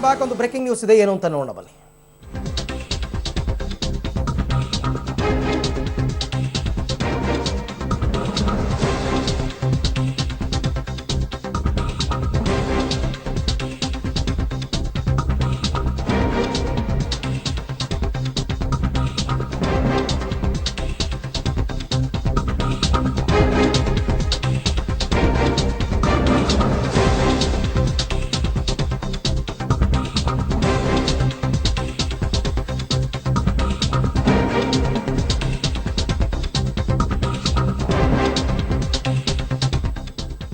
Back ಒಂದು breaking news ಇದೆ, ಏನು ಅಂತ ನೋಡೋಣ ಬನ್ನಿ.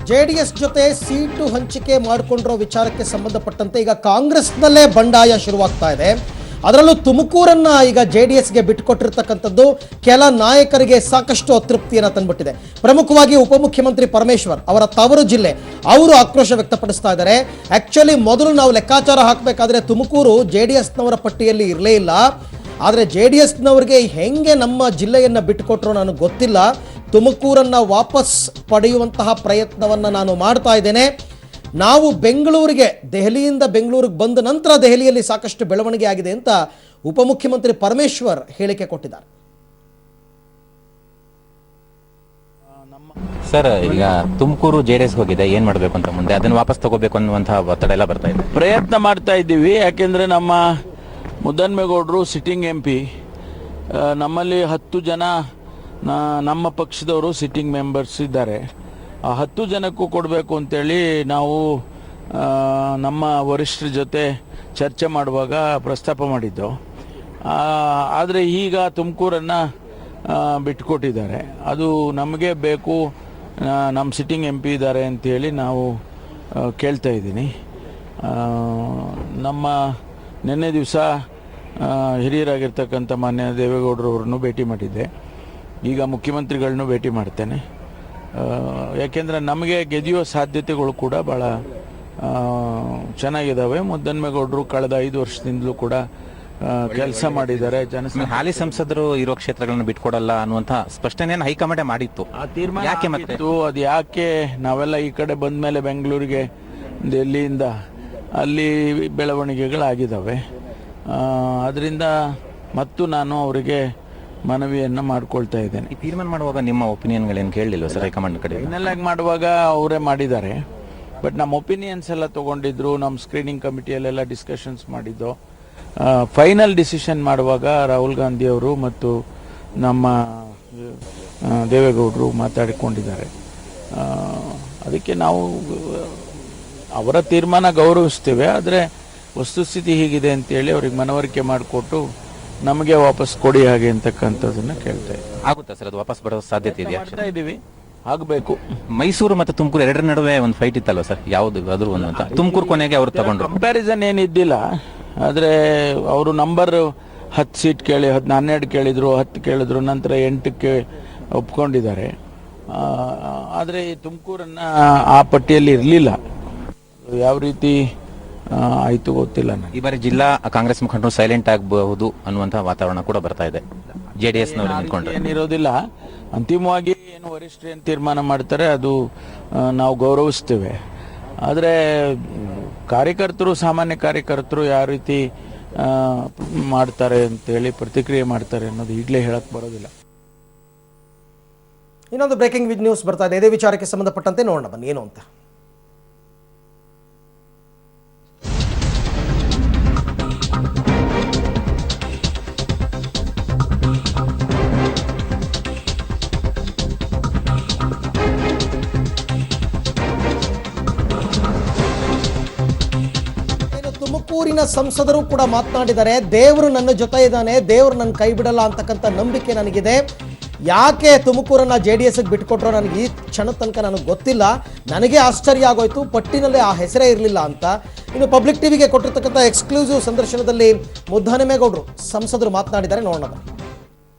ಜೆಡಿಎಸ್ ಜೊತೆ ಸೀಟು ಹಂಚಿಕೆ ಮಾಡಿಕೊಂಡಿರೋ ವಿಚಾರಕ್ಕೆ ಸಂಬಂಧಪಟ್ಟಂತೆ ಈಗ ಕಾಂಗ್ರೆಸ್ನಲ್ಲೇ ಬಂಡಾಯ ಶುರುವಾಗ್ತಾ ಇದೆ. ಅದರಲ್ಲೂ ತುಮಕೂರನ್ನ ಈಗ ಜೆಡಿಎಸ್ಗೆ ಬಿಟ್ಟುಕೊಟ್ಟಿರ್ತಕ್ಕಂಥದ್ದು ಕೆಲ ನಾಯಕರಿಗೆ ಸಾಕಷ್ಟು ಅತೃಪ್ತಿಯನ್ನು ತಂದುಬಿಟ್ಟಿದೆ. ಪ್ರಮುಖವಾಗಿ ಉಪಮುಖ್ಯಮಂತ್ರಿ ಪರಮೇಶ್ವರ್ ಅವರ ತವರು ಜಿಲ್ಲೆ, ಅವರು ಆಕ್ರೋಶ ವ್ಯಕ್ತಪಡಿಸ್ತಾ ಇದ್ದಾರೆ. ಆಕ್ಚುಲಿ ಮೊದಲು ನಾವು ಲೆಕ್ಕಾಚಾರ ಹಾಕಬೇಕಾದ್ರೆ ತುಮಕೂರು ಜೆಡಿಎಸ್ನವರ ಪಟ್ಟಿಯಲ್ಲಿ ಇರಲೇ ಇಲ್ಲ. ಆದರೆ ಜೆಡಿಎಸ್ನವರಿಗೆ ಹೆಂಗೆ ನಮ್ಮ ಜಿಲ್ಲೆಯನ್ನು ಬಿಟ್ಟುಕೊಟ್ರು ನನಗೆ ಗೊತ್ತಿಲ್ಲ. ತುಮಕೂರನ್ನು ವಾಪಸ್ ಪಡೆಯುವಂತಹ ಪ್ರಯತ್ನವನ್ನು ನಾನು ಮಾಡ್ತಾ ಇದ್ದೇನೆ. ನಾವು ಬೆಂಗಳೂರಿಗೆ, ದೆಹಲಿಯಿಂದ ಬೆಂಗಳೂರಿಗೆ ಬಂದ ನಂತರ ದೆಹಲಿಯಲ್ಲಿ ಸಾಕಷ್ಟು ಬೆಳವಣಿಗೆ ಆಗಿದೆ ಅಂತ ಉಪಮುಖ್ಯಮಂತ್ರಿ ಪರಮೇಶ್ವರ್ ಹೇಳಿಕೆ ಕೊಟ್ಟಿದ್ದಾರೆ. ಸರ್, ಈಗ ತುಮಕೂರು ಜೆಡಿಎಸ್ ಹೋಗಿದೆ, ಏನ್ ಮಾಡಬೇಕು ಅಂತ ಮುಂದೆ ಅದನ್ನು ವಾಪಸ್ ತಗೋಬೇಕು ಅನ್ನುವಂತಹ ಒತ್ತಡ ಎಲ್ಲ ಬರ್ತಾ ಇದೆ. ಪ್ರಯತ್ನ ಮಾಡ್ತಾ ಇದ್ದೀವಿ. ಯಾಕೆಂದ್ರೆ ನಮ್ಮ ಮುದ್ದನ್ಮೇಗೌಡರು ಸಿಟ್ಟಿಂಗ್ MP, ನಮ್ಮಲ್ಲಿ 10 ಜನ ನಮ್ಮ ಪಕ್ಷದವರು ಸಿಟ್ಟಿಂಗ್ ಮೆಂಬರ್ಸ್ ಇದ್ದಾರೆ. ಆ 10 ಜನಕ್ಕೂ ಕೊಡಬೇಕು ಅಂತೇಳಿ ನಾವು ನಮ್ಮ ವರಿಷ್ಠರ ಜೊತೆ ಚರ್ಚೆ ಮಾಡುವಾಗ ಪ್ರಸ್ತಾಪ ಮಾಡಿದ್ದು. ಆದರೆ ಈಗ ತುಮಕೂರನ್ನು ಬಿಟ್ಟುಕೊಟ್ಟಿದ್ದಾರೆ. ಅದು ನಮಗೆ ಬೇಕು, ನಮ್ಮ ಸಿಟ್ಟಿಂಗ್ MP ಇದ್ದಾರೆ ಅಂತೇಳಿ ನಾವು ಕೇಳ್ತಾ ಇದ್ದೀನಿ. ನಮ್ಮ ನಿನ್ನೆ ದಿವಸ ಹಿರಿಯರಾಗಿರ್ತಕ್ಕಂಥ ಮಾನ್ಯ ದೇವೇಗೌಡರು ಅವ್ರನ್ನೂ ಭೇಟಿ ಮಾಡಿದ್ದೆ. ಈಗ ಮುಖ್ಯಮಂತ್ರಿಗಳನ್ನೂ ಭೇಟಿ ಮಾಡ್ತೇನೆ. ಯಾಕೆಂದರೆ ನಮಗೆ ಗೆದಿಯೋ ಸಾಧ್ಯತೆಗಳು ಕೂಡ ಭಾಳ ಚೆನ್ನಾಗಿದ್ದಾವೆ. ಮುದ್ದನ್ಮೇಗೌಡರು ಕಳೆದ 5 ವರ್ಷದಿಂದಲೂ ಕೂಡ ಕೆಲಸ ಮಾಡಿದ್ದಾರೆ. ಹಾಲಿ ಸಂಸದರು ಇರೋ ಕ್ಷೇತ್ರಗಳನ್ನು ಬಿಟ್ಕೊಡಲ್ಲ ಅನ್ನುವಂಥ ಸ್ಪಷ್ಟನೆಯನ್ನು ಹೈಕಮಾಂಡ್ ಮಾಡಿತ್ತು. ಆ ತೀರ್ಮಾನ ಯಾಕೆ ಮಾಡಿತ್ತು, ಅದು ಯಾಕೆ ನಾವೆಲ್ಲ ಈ ಕಡೆ ಬಂದ ಮೇಲೆ ಬೆಂಗಳೂರಿಗೆ, ಡೆಲ್ಲಿಯಿಂದ ಅಲ್ಲಿ ಬೆಳವಣಿಗೆಗಳಾಗಿದ್ದಾವೆ. ಅದರಿಂದ ಮತ್ತು ನಾನು ಅವರಿಗೆ ಮನವಿಯನ್ನು ಮಾಡ್ಕೊಳ್ತಾ ಇದ್ದೇನೆ. ಈ ತೀರ್ಮಾನ ಮಾಡುವಾಗ ನಿಮ್ಮ ಒಪಿನಿಯನ್ಗಳೇನು ಕೇಳಲಿಲ್ಲ ಸರ್ ಹೈಕಮಾಂಡ್ ಕಡೆ? ಫೈನಲ್ ಮಾಡುವಾಗ ಅವರೇ ಮಾಡಿದ್ದಾರೆ. ಬಟ್ ನಮ್ಮ ಒಪಿನಿಯನ್ಸ್ ಎಲ್ಲ ತೊಗೊಂಡಿದ್ರು, ನಮ್ಮ ಸ್ಕ್ರೀನಿಂಗ್ ಕಮಿಟಿಯಲ್ಲೆಲ್ಲ ಡಿಸ್ಕಷನ್ಸ್ ಮಾಡಿದ್ದು. ಫೈನಲ್ ಡಿಸಿಷನ್ ಮಾಡುವಾಗ ರಾಹುಲ್ ಗಾಂಧಿ ಅವರು ಮತ್ತು ನಮ್ಮ ದೇವೇಗೌಡರು ಮಾತಾಡಿಕೊಂಡಿದ್ದಾರೆ. ಅದಕ್ಕೆ ನಾವು ಅವರ ತೀರ್ಮಾನ ಗೌರವಿಸ್ತೇವೆ. ಆದರೆ ವಸ್ತುಸ್ಥಿತಿ ಹೀಗಿದೆ ಅಂತೇಳಿ ಅವ್ರಿಗೆ ಮನವರಿಕೆ ಮಾಡಿಕೊಟ್ಟು ನಮಗೆ ವಾಪಸ್ ಕೊಡಿ ಹಾಗೆ ಅಂತಕ್ಕಂಥದ್ದನ್ನ ಕೇಳ್ತಾ ಇದ್ದೀವಿ. ಆಗುತ್ತಾ ಸರ್ ಅದು ವಾಪಸ್ ಬರೋ ಸಾಧ್ಯತೆ ಇದೆಯಾ? ಇದ್ದೀವಿ, ಆಗಬೇಕು. ಮೈಸೂರು ಮತ್ತು ತುಮಕೂರು ಎರಡರ ನಡುವೆ ಒಂದು ಫೈಟ್ ಇತ್ತಲ್ವ ಸರ್, ಯಾವುದು ಅದ್ರ ಒಂದು ಅಂತ? ತುಮಕೂರು ಕೊನೆಗೆ ಅವರು ತಗೊಂಡ್ರು. ಕಂಪ್ಯಾರಿಸನ್ ಏನಿದ್ದಿಲ್ಲ. ಆದರೆ ಅವರು ನಂಬರ್ 10 ಸೀಟ್ ಕೇಳಿ 12 ಕೇಳಿದ್ರು, 10 ಕೇಳಿದ್ರು, ನಂತರ 8ಕ್ಕೆ ಒಪ್ಕೊಂಡಿದ್ದಾರೆ. ಆದರೆ ತುಮಕೂರನ್ನು ಆ ಪಟ್ಟಿಯಲ್ಲಿ ಇರಲಿಲ್ಲ. ಯಾವ ರೀತಿ ಆಯ್ತು ಗೊತ್ತಿಲ್ಲ. ಈ ಬಾರಿ ಜಿಲ್ಲಾ ಕಾಂಗ್ರೆಸ್ ಮುಖಂಡರು ಸೈಲೆಂಟ್ ಆಗಬಹುದು ಅನ್ನುವಂತಹ ವಾತಾವರಣ ಕೂಡ ಬರ್ತಾ ಇದೆ. ಜೆಡಿಎಸ್ ಏನಿರೋದಿಲ್ಲ. ಅಂತಿಮವಾಗಿ ಏನು ವರಿಷ್ಠರು ಏನು ತೀರ್ಮಾನ ಮಾಡ್ತಾರೆ ಅದು ನಾವು ಗೌರವಿಸ್ತೇವೆ. ಆದರೆ ಕಾರ್ಯಕರ್ತರು, ಸಾಮಾನ್ಯ ಕಾರ್ಯಕರ್ತರು ಯಾವ ರೀತಿ ಮಾಡ್ತಾರೆ ಅಂತೇಳಿ, ಪ್ರತಿಕ್ರಿಯೆ ಮಾಡ್ತಾರೆ ಅನ್ನೋದು ಈಗಲೇ ಹೇಳಕ್ ಬರೋದಿಲ್ಲ. ಇನ್ನೊಂದು ಬ್ರೇಕಿಂಗ್ ನ್ಯೂಸ್ ಬರ್ತಾ ಇದೆ, ಇದೇ ವಿಚಾರಕ್ಕೆ ಸಂಬಂಧಪಟ್ಟಂತೆ ನೋಡೋಣ ಬನ್ನಿ ಏನು ಅಂತ. ತುಮಕೂರಿನ ಸಂಸದರು ಕೂಡ ಮಾತನಾಡಿದ್ದಾರೆ. ದೇವರು ನನ್ನ ಜೊತೆ ಇದ್ದಾನೆ, ದೇವರು ನನ್ನ ಕೈ ಬಿಡಲ್ಲ ಅಂತಕ್ಕಂಥ ನಂಬಿಕೆ ನನಗಿದೆ. ಯಾಕೆ ತುಮಕೂರನ್ನ ಜೆಡಿಎಸ್ಗೆ ಬಿಟ್ಕೊಟ್ರೋ ನನಗೆ ಈ ಕ್ಷಣ ತನಕ ನನಗೆ ಗೊತ್ತಿಲ್ಲ. ನನಗೆ ಆಶ್ಚರ್ಯ ಆಗೋಯ್ತು, ಪಟ್ಟಿನಲ್ಲಿ ಆ ಹೆಸರೇ ಇರಲಿಲ್ಲ ಅಂತ. ಇನ್ನು ಪಬ್ಲಿಕ್ ಟಿವಿಗೆ ಕೊಟ್ಟಿರ್ತಕ್ಕಂಥ ಎಕ್ಸ್ಕ್ಲೂಸಿವ್ ಸಂದರ್ಶನದಲ್ಲಿ ಮುದ್ದಹನುಮೇಗೌಡರು ಸಂಸದರು ಮಾತನಾಡಿದ್ದಾರೆ, ನೋಡೋಣ.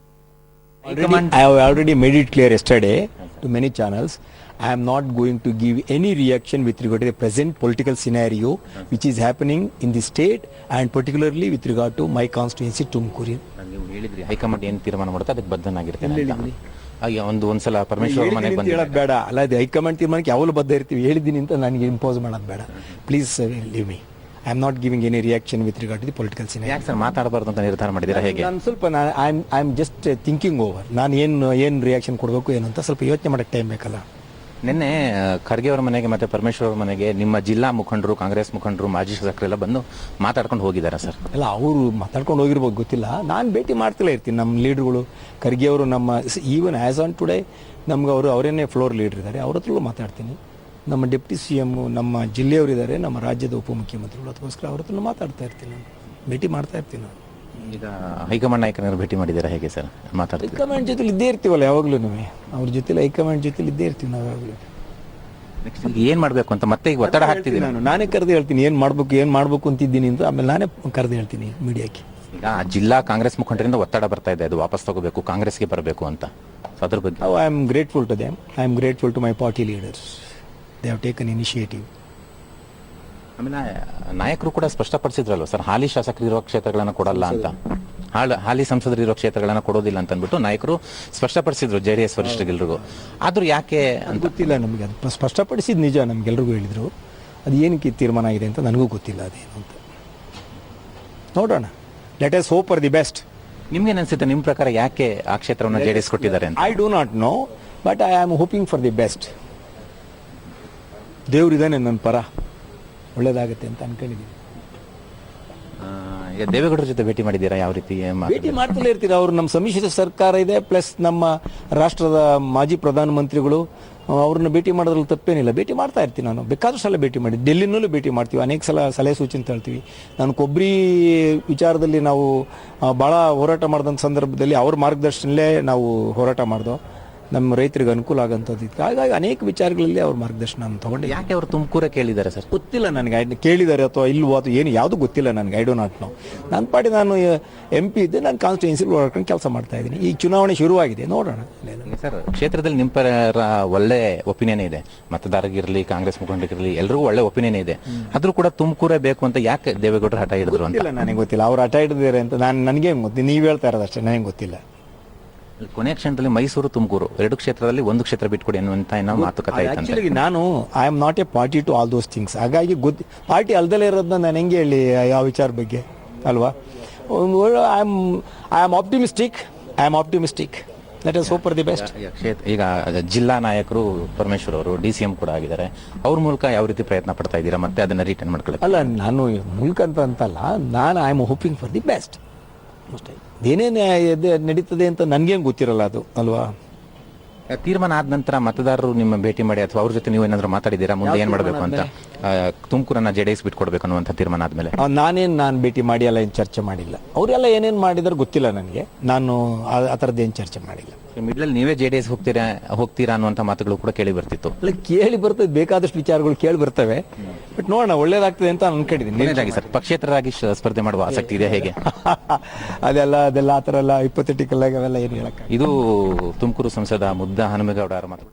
I have already made it clear yesterday to many channels. I am not going to give any reaction with regard to the present political scenario which is happening in the state and particularly with regard to my constituency Tumkuru. ನೀವು ಹೇಳಿದ್ರಿ high command ಏನು ತೀರ್ಮಾನ ಮಾಡುತ್ತೆ ಅದಕ್ಕೆ ಬದ್ಧನಾಗಿರ್ತೇನೆ ಅಂತ. ಹಾಗೆ ಒಂದ್ಸಲ ಪರಮೇಶ್ವರ್ ಮನೆಗೆ ಬಂದು ಹೇಳೋದು ಬೇಡ ಅಲ್ಲ, ಅದು ಹೈಕಮಾಂಡ್ ತೀರ್ಮಾನಕ್ಕೆ ಯಾವಾಗಲೂ ಬದ್ಧ ಇರ್ತೀವಿ. ಹೇಳಿದ್ದೀನಿ ಅಂತ ನನಗೆ ಇಂಪೋಸ್ ಮಾಡೋದು ಬೇಡ. Please leave me. I am not giving any reaction with regard to the political scenario. ಯಾಕೆ ಸರ್ ಮಾತಾಡಬಾರ್ದು ಅಂತ ನಿರ್ಧಾರ ಮಾಡಿದ್ದೀರಾ ಹೇಗೆ? ನಾನು ಸ್ವಲ್ಪ I am just thinking over. ನಾನು ಏನು ರಿಯಾಕ್ಷನ್ ಕೊಡಬೇಕು ಏನು ಅಂತ ಸ್ವಲ್ಪ ಯೋಚನೆ ಮಾಡೋಕ್ಕೆ ಟೈಮ್ ಬೇಕಲ್ಲ. ನಿನ್ನೆ ಖರ್ಗೆ ಅವರ ಮನೆಗೆ ಮತ್ತೆ ಪರಮೇಶ್ವರ್ ಅವರ ಮನೆಗೆ ನಿಮ್ಮ ಜಿಲ್ಲಾ ಮುಖಂಡರು, ಕಾಂಗ್ರೆಸ್ ಮುಖಂಡರು, ಮಾಜಿ ಶಾಸಕರೆಲ್ಲ ಬಂದು ಮಾತಾಡ್ಕೊಂಡು ಹೋಗಿದ್ದಾರೆ ಸರ್. ಎಲ್ಲ ಅವರು ಮಾತಾಡ್ಕೊಂಡು ಹೋಗಿರ್ಬೋದು, ಗೊತ್ತಿಲ್ಲ. ನಾನು ಭೇಟಿ ಮಾಡ್ತಲೇ ಇರ್ತೀನಿ ನಮ್ಮ ಲೀಡ್ರುಗಳು. ಖರ್ಗೆ ಅವರು ನಮ್ಮ ಈವನ್ ಆ್ಯಸ್ ಆನ್ ಟುಡೇ ನಮ್ಗೆ ಅವರೇನೇ ಫ್ಲೋರ್ ಲೀಡರ್ ಇದ್ದಾರೆ, ಅವ್ರ ಹತ್ರಲ್ಲೂ ಮಾತಾಡ್ತೀನಿ. ನಮ್ಮ ಡೆಪ್ಟಿ CM ನಮ್ಮ ಜಿಲ್ಲೆಯವರಿದ್ದಾರೆ, ನಮ್ಮ ರಾಜ್ಯದ ಉಪಮುಖ್ಯಮಂತ್ರಿಗಳು, ಅದಕ್ಕೋಸ್ಕರ ಅವ್ರ ಹತ್ರ ಮಾತಾಡ್ತಾ ಇರ್ತೀನಿ, ನಾನು ಭೇಟಿ ಮಾಡ್ತಾ ಇರ್ತೀನಿ. ನಾನು ಈಗ ಹೈಕಮಾಂಡ್ ನಾಯಕರನ್ನು ಭೇಟಿ ಮಾಡಿದ್ದೀರಾ ಹೇಗೆ ಸರ್? ಮಾತಾಡ್ತೀವಿ. ಹೈಕಮಾಂಡ್ ಜೊತೆಲಿ ಇದ್ದೇ ಇರ್ತೀವಲ್ಲ ಯಾವಾಗಲೂ. ಅವ್ರ ಜೊತೆಲಿ ಹೈಕಮಾಂಡ್ ಜೊತೆಲಿ ಇದ್ದೇ ಇರ್ತೀವಿ ನಾವು ಯಾವಾಗಲೂ. ನೆಕ್ಸ್ಟ್ ಏನು ಮಾಡಬೇಕು ಅಂತ ಮತ್ತೆ ಈಗ ಒತ್ತಡ ಹಾಕ್ತಿದ್ದೀನಿ. ನಾನೇ ಕರೆದು ಹೇಳ್ತೀನಿ ಏನು ಮಾಡಬೇಕು ಅಂತಿದ್ದೀನಿ ಅಂತ, ಆಮೇಲೆ ನಾನೇ ಕರೆದು ಹೇಳ್ತೀನಿ ಮೀಡಿಯಾಕ್ಕೆ. ಈಗ ಜಿಲ್ಲಾ ಕಾಂಗ್ರೆಸ್ ಮುಖಂಡರಿಂದ ಒತ್ತಡ ಬರ್ತಾ ಇದೆ, ಅದು ವಾಪಸ್ ತಗೋಬೇಕು, ಕಾಂಗ್ರೆಸ್ಗೆ ಬರಬೇಕು ಅಂತ. ಸೊ ಅದ್ರ ಬಗ್ಗೆ I am grateful to them. I am grateful to my party leaders. They have taken initiative. ಆಮೇಲೆ ನಾಯಕರು ಕೂಡ ಸ್ಪಷ್ಟಪಡಿಸಿದ್ರಲ್ವ ಸರ್, ಹಾಲಿ ಶಾಸಕರು ಇರುವ ಕ್ಷೇತ್ರಗಳನ್ನ ಕೊಡಲ್ಲ ಅಂತ, ಹಾಲಿ ಸಂಸದರು ಇರೋ ಕ್ಷೇತ್ರಗಳನ್ನ ಕೊಡೋದಿಲ್ಲ ಅಂತ ಅಂದ್ಬಿಟ್ಟು ನಾಯಕರು ಸ್ಪಷ್ಟಪಡಿಸಿದ್ರು JDS ವರಿಷ್ಠರಿಗೆಲ್ರಿಗೂ. ಆದ್ರೂ ಯಾಕೆ ಅಂತ ಗೊತ್ತಿಲ್ಲ ನಮಗೆ. ಅದು ಸ್ಪಷ್ಟಪಡಿಸಿದ ನಿಜ, ನಮ್ಗೆಲ್ರಿಗೂ ಹೇಳಿದ್ರು. ಅದು ಏನಕ್ಕೆ ತೀರ್ಮಾನ ಆಗಿದೆ ಅಂತ ನನಗೂ ಗೊತ್ತಿಲ್ಲ ಅದೇನು ಅಂತ. ನೋಡೋಣ. Let us hope for the best. ನಿಮ್ಗೇನು ಅನ್ಸುತ್ತೆ, ನಿಮ್ಮ ಪ್ರಕಾರ ಯಾಕೆ ಆ ಕ್ಷೇತ್ರವನ್ನು JDS ಕೊಟ್ಟಿದ್ದಾರೆ ಅಂತ? I do not know, but I am hoping for the best. ದೇವರಿದ್ದಾನೆ ನನ್ನ ಪರ, ಒಳ್ಳೇದಾಗುತ್ತೆ ಅಂತ ಅನ್ಕೊಂಡಿದ್ದೀನಿ. ಈಗ ದೇವೇಗೌಡರ ಜೊತೆ ಭೇಟಿ ಮಾಡಿದ್ದೀರಾ? ಯಾವ ರೀತಿ ಭೇಟಿ ಮಾಡ್ತಲೇ ಇರ್ತೀರ. ಅವರು ನಮ್ಮ ಸಮ್ಮಿಶ್ರ ಸರ್ಕಾರ ಇದೆ, ಪ್ಲಸ್ ನಮ್ಮ ರಾಷ್ಟ್ರದ ಮಾಜಿ ಪ್ರಧಾನಮಂತ್ರಿಗಳು, ಅವ್ರನ್ನ ಭೇಟಿ ಮಾಡೋದ್ರಲ್ಲಿ ತಪ್ಪೇನಿಲ್ಲ. ಭೇಟಿ ಮಾಡ್ತಾ ಇರ್ತೀನಿ ನಾನು, ಬೇಕಾದಷ್ಟು ಸಲ ಭೇಟಿ ಮಾಡಿ. ಡೆಲ್ಲಿನಲ್ಲೂ ಭೇಟಿ ಮಾಡ್ತೀವಿ, ಅನೇಕ ಸಲ ಸಲಹೆ ಸೂಚನೆ ತಳ್ತೀವಿ. ನಾನು ಕೊಬ್ಬರಿ ವಿಚಾರದಲ್ಲಿ ನಾವು ಭಾಳ ಹೋರಾಟ ಮಾಡಿದಂಥ ಸಂದರ್ಭದಲ್ಲಿ ಅವ್ರ ಮಾರ್ಗದರ್ಶನಲ್ಲೇ ನಾವು ಹೋರಾಟ ಮಾಡ್ದೋ, ನಮ್ಮ ರೈತರಿಗೆ ಅನುಕೂಲ ಆಗೋಂಥದ್ದು. ಹಾಗಾಗಿ ಅನೇಕ ವಿಚಾರಗಳಲ್ಲಿ ಅವ್ರ ಮಾರ್ಗದರ್ಶನ ನಾನು ತಗೊಂಡೆ. ಯಾಕೆ ಅವರು ತುಮಕೂರೇ ಕೇಳಿದ್ದಾರೆ ಸರ್? ಗೊತ್ತಿಲ್ಲ ನನಗೆ, ಕೇಳಿದ್ದಾರೆ ಅಥವಾ ಇಲ್ವೋ ಅದು ಏನು ಯಾವುದು ಗೊತ್ತಿಲ್ಲ ನನಗೆ. I do not know. ನನ್ನ ಪಾಡಿ ನಾನು MP ಇದ್ದೆ, ನಾನು ಕಾನ್ಸ್ಟಿಟ್ಯೂನ್ಸಿಲಿ ಓಡಾಡ್ಕೊಂಡು ಕೆಲಸ ಮಾಡ್ತಾ ಇದ್ದೀನಿ. ಈಗ ಚುನಾವಣೆ ಶುರುವಾಗಿದೆ, ನೋಡೋಣ. ಸರ್, ಕ್ಷೇತ್ರದಲ್ಲಿ ನಿಮ್ಮ ಪರ ಒಳ್ಳೆ ಒಪಿನಿಯನ್ ಇದೆ, ಮತದಾರರಿಗಿರಲಿ, ಕಾಂಗ್ರೆಸ್ ಮುಖಂಡರಿಗಿರಲಿ, ಎಲ್ರಿಗೂ ಒಳ್ಳೆ ಒಪಿನಿಯನ್ ಇದೆ. ಆದ್ರೂ ಕೂಡ ತುಮಕೂರೇ ಬೇಕು ಅಂತ ಯಾಕೆ ದೇವೇಗೌಡರು ಹಠ ಹಿಡಿದ್ರು ಅಂತ? ನನಗೆ ಗೊತ್ತಿಲ್ಲ ಅವ್ರು ಹಠ ಹಿಡಿದಿದ್ದಾರೆ ಅಂತ. ನನಗೆ ಗೊತ್ತಿಲ್ಲ, ನೀವು ಹೇಳ್ತಾ ಇರೋದಷ್ಟೇ, ನನಗೆ ಗೊತ್ತಿಲ್ಲ. ಕೊನೆಯ ಕ್ಷಣದಲ್ಲಿ ಮೈಸೂರು, ತುಮಕೂರು ಎರಡು ಕ್ಷೇತ್ರದಲ್ಲಿ ಒಂದು ಕ್ಷೇತ್ರ ಬಿಟ್ಕೊಡಿ ಅನ್ನುವಂತ ಮಾತುಕತೆ ಆಯ್ತಂತೆ. ಆಕ್ಚುಲಿ ನಾನು I am not a party to all those things. ಹಾಗಾಗಿ ಪಾರ್ಟಿ ಅಲ್ದಲೇ ಇರೋದನ್ನ ನಾನು ಹೆಂಗೆ ಹೇಳಿ ಯಾವ ವಿಚಾರ ಬಗ್ಗೆ ಅಲ್ವಾ? I am optimistic. Let us hope for the best. ಈಗ ಜಿಲ್ಲಾ ನಾಯಕರು ಪರಮೇಶ್ವರ್ ಅವರು DCM ಕೂಡ ಆಗಿದ್ದಾರೆ, ಅವ್ರ ಮೂಲಕ ಯಾವ ರೀತಿ ಪ್ರಯತ್ನ ಪಡ್ತಾ ಇದ್ದೀರಾ ಮತ್ತೆ ಅದನ್ನ ರಿಟರ್ನ್ ಮಾಡ್ಕೊಳ್ಳಿ? ಅಲ್ಲ, ನಾನು ಮೂಲಕ ಅಂತಲ್ಲ, ನಾನು I am hoping for the best ಅಷ್ಟೇ. ಏನೇನು ನಡೀತದೆ ಅಂತ ನನಗೇನು ಗೊತ್ತಿರಲ್ಲ ಅದು ಅಲ್ವಾ? ತೀರ್ಮಾನ ಆದ ನಂತರ ಮತದಾರರು ನಿಮ್ಮ ಭೇಟಿ ಮಾಡಿ ಅಥವಾ ಅವ್ರ ಜೊತೆ ನೀವು ಏನಾದ್ರು ಮಾತಾಡಿದ್ದೀರಾ, ಮುಂದೆ ಏನ್ ಮಾಡಬೇಕು ಅಂತ? ತುಮಕೂರನ್ನ JDS ಬಿಟ್ಕೊಡ್ಬೇಕು ಅನ್ನುವಂಥ ತೀರ್ಮಾನ ಆದ್ಮೇಲೆ ನಾನು ಭೇಟಿ ಮಾಡಿ ಎಲ್ಲ ಏನು ಚರ್ಚೆ ಮಾಡಿಲ್ಲ. ಅವರೆಲ್ಲ ಏನೇನು ಮಾಡಿದಾರೆ ಗೊತ್ತಿಲ್ಲ ನನಗೆ. ನಾನು ಆ ಥರದ್ದು ಏನು ಚರ್ಚೆ ಮಾಡಿಲ್ಲ. ಮಿಡ್ಲಲ್ಲಿ ನೀವೇ JDS ಹೋಗ್ತೀರಾ ಅನ್ನುವಂಥ ಮಾತುಗಳು ಕೂಡ ಕೇಳಿ ಬರ್ತಿತ್ತು. ಅಲ್ಲ, ಕೇಳಿ ಬರ್ತದೆ, ಬೇಕಾದಷ್ಟು ವಿಚಾರಗಳು ಕೇಳಿ ಬರ್ತವೆ. ಬಟ್ ನೋಡೋಣ, ಒಳ್ಳೇದಾಗ್ತದೆ ಅಂತ ಅನ್ಕೊಂಡಿದ್ದೀನಿ. ಸರ್, ಪಕ್ಷೇತರರಾಗಿ ಸ್ಪರ್ಧೆ ಮಾಡುವ ಆಸಕ್ತಿ ಇದೆ ಹೇಗೆ? ಅದೆಲ್ಲ ಆ ಥರ ಎಲ್ಲ ಹೈಪೋಥೆಟಿಕಲ್ ಆಗಿ ಅವೆಲ್ಲ ಏನು ಹೇಳಕ್ಕೆ. ಇದು ತುಮಕೂರು ಸಂಸದ ಮುದ್ದ ಹನುಮೇಗೌಡ ಅವರ ಮಾತು.